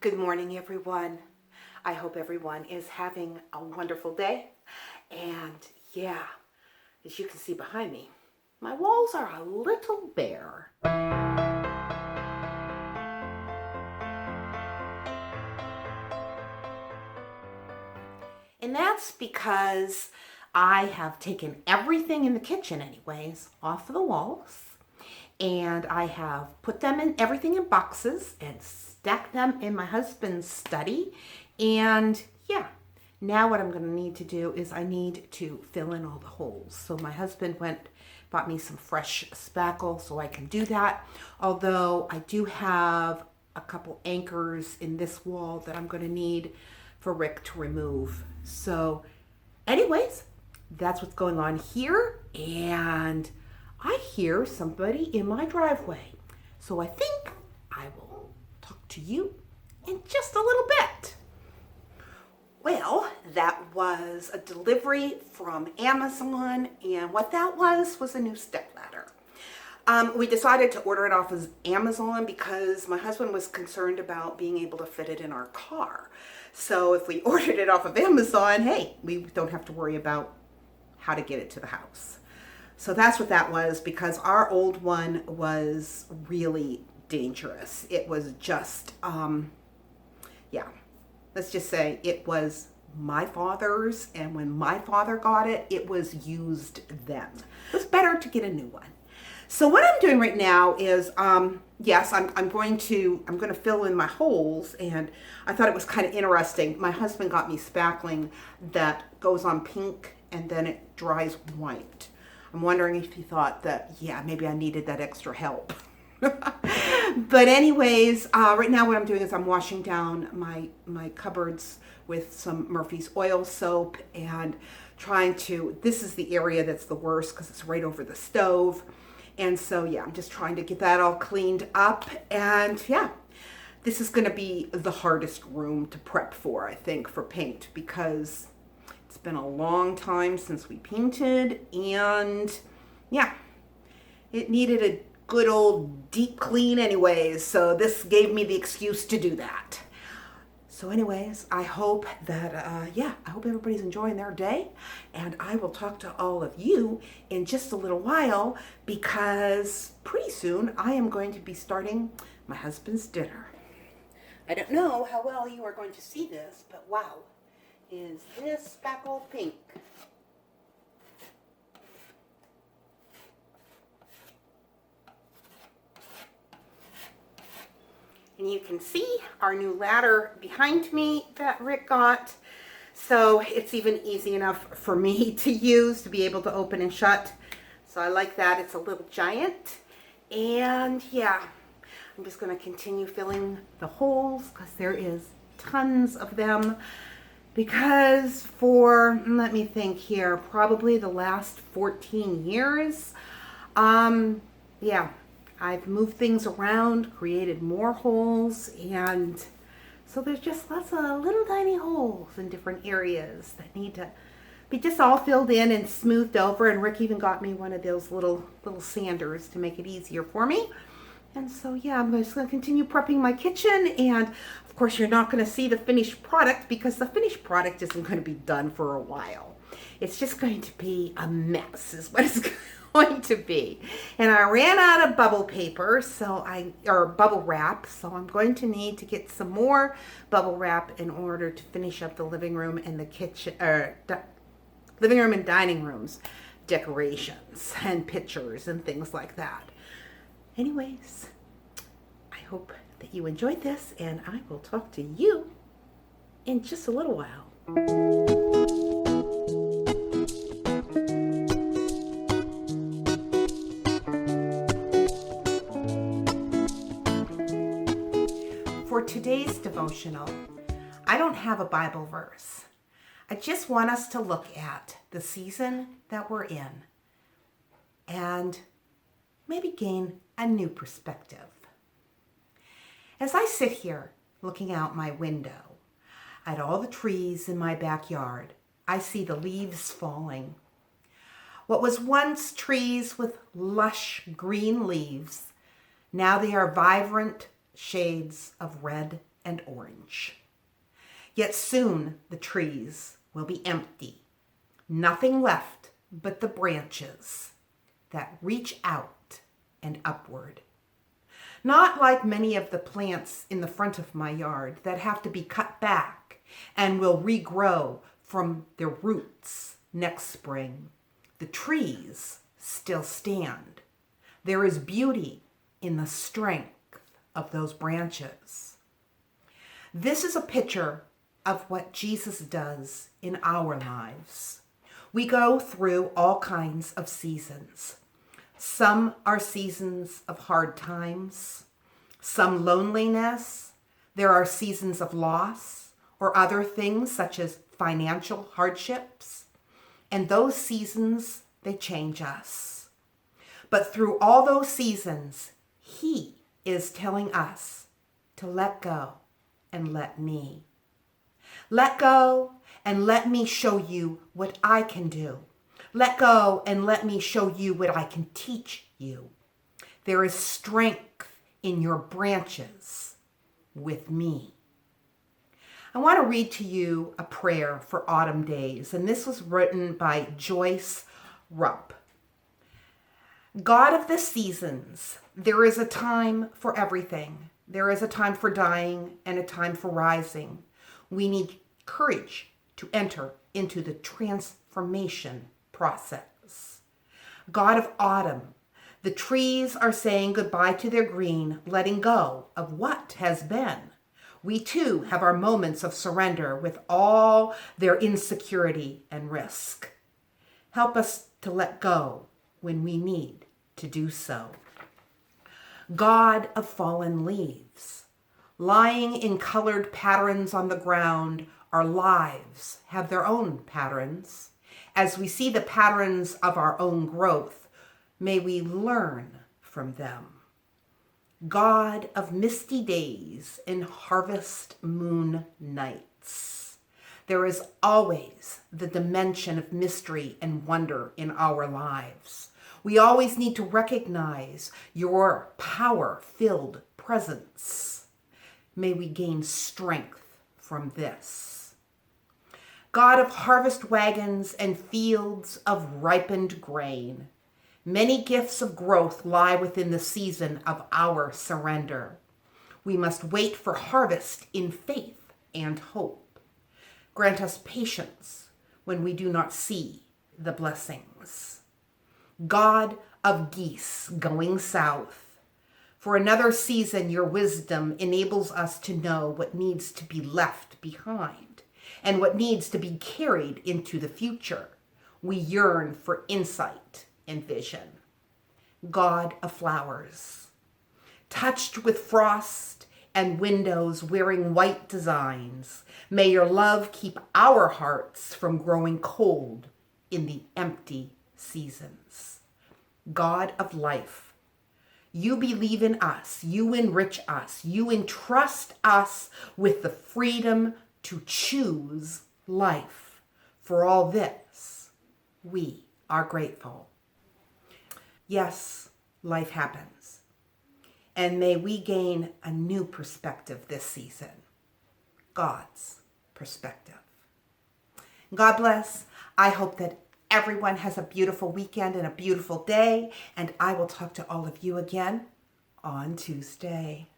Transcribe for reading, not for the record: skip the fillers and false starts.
Good morning, everyone. I hope everyone is having a wonderful day. And yeah, as you can see behind me, my walls are a little bare. And that's because I have taken everything in the kitchen anyways off of the walls. And I have put them in everything in boxes and stacked them in my husband's study. And yeah, now what I'm going to need to do is I need to fill in all the holes. So my husband bought me some fresh spackle so I can do that. Although I do have a couple anchors in this wall that I'm going to need for Rick to remove. So anyways, that's what's going on here. And I hear somebody in my driveway. So I think I will talk to you in just a little bit. Well, that was a delivery from Amazon, and what that was a new stepladder. We decided to order it off of Amazon because my husband was concerned about being able to fit it in our car. So if we ordered it off of Amazon, hey, we don't have to worry about how to get it to the house. So that's what that was, because our old one was really dangerous. It was just, let's just say it was my father's, and when my father got it, it was used then. It was better to get a new one. So what I'm doing right now is, yes, I'm going to fill in my holes, and I thought it was kind of interesting. My husband got me spackling that goes on pink and then it dries white. I'm wondering if he thought that, yeah, maybe I needed that extra help. But anyways, right now what I'm doing is I'm washing down my cupboards with some Murphy's oil soap and this is the area that's the worst because it's right over the stove. And so, yeah, I'm just trying to get that all cleaned up. And yeah, this is going to be the hardest room to prep for, I think, for paint, because it's been a long time since we painted, and yeah, it needed a good old deep clean anyways, so this gave me the excuse to do that. So anyways, I hope that, I hope everybody's enjoying their day, and I will talk to all of you in just a little while, because pretty soon I am going to be starting my husband's dinner. I don't know how well you are going to see this, but wow. Is this Spackle pink? And you can see our new ladder behind me that Rick got. So it's even easy enough for me to use to be able to open and shut. So I like that. It's a little giant. And yeah, I'm just going to continue filling the holes because there is tons of them. Because for, let me think here, probably the last 14 years, I've moved things around, created more holes, and so there's just lots of little tiny holes in different areas that need to be just all filled in and smoothed over. And Rick even got me one of those little sanders to make it easier for me. And so, yeah, I'm just going to continue prepping my kitchen. And, of course, you're not going to see the finished product because the finished product isn't going to be done for a while. It's just going to be a mess is what it's going to be. And I ran out of bubble paper, or bubble wrap, so I'm going to need to get some more bubble wrap in order to finish up the living room and the kitchen, living room and dining rooms decorations and pictures and things like that. Anyways, I hope that you enjoyed this, and I will talk to you in just a little while. For today's devotional, I don't have a Bible verse. I just want us to look at the season that we're in and maybe gain a new perspective. As I sit here looking out my window at all the trees in my backyard, I see the leaves falling. What was once trees with lush green leaves, now they are vibrant shades of red and orange. Yet soon the trees will be empty, nothing left but the branches that reach out and upward. Not like many of the plants in the front of my yard that have to be cut back and will regrow from their roots next spring. The trees still stand. There is beauty in the strength of those branches. This is a picture of what Jesus does in our lives. We go through all kinds of seasons. Some are seasons of hard times, some loneliness. There are seasons of loss or other things such as financial hardships. And those seasons, they change us. But through all those seasons, He is telling us to let go and let me. Let go and let me show you what I can do. Let go and let me show you what I can teach you. There is strength in your branches with me. I want to read to you a prayer for autumn days, and this was written by Joyce Rupp. God of the seasons, there is a time for everything. There is a time for dying and a time for rising. We need courage to enter into the transformation process. God of autumn, the trees are saying goodbye to their green, letting go of what has been. We too have our moments of surrender with all their insecurity and risk. Help us to let go when we need to do so. God of fallen leaves, lying in colored patterns on the ground, our lives have their own patterns. As we see the patterns of our own growth, may we learn from them. God of misty days and harvest moon nights, there is always the dimension of mystery and wonder in our lives. We always need to recognize your power-filled presence. May we gain strength from this. God of harvest wagons and fields of ripened grain, many gifts of growth lie within the season of our surrender. We must wait for harvest in faith and hope. Grant us patience when we do not see the blessings. God of geese going south, for another season your wisdom enables us to know what needs to be left behind and what needs to be carried into the future. We yearn for insight and vision. God of flowers, touched with frost and windows wearing white designs, may your love keep our hearts from growing cold in the empty seasons. God of life, you believe in us, you enrich us, you entrust us with the freedom to choose life. For all this, we are grateful. Yes, life happens. And may we gain a new perspective this season. God's perspective. God bless. I hope that everyone has a beautiful weekend and a beautiful day. And I will talk to all of you again on Tuesday.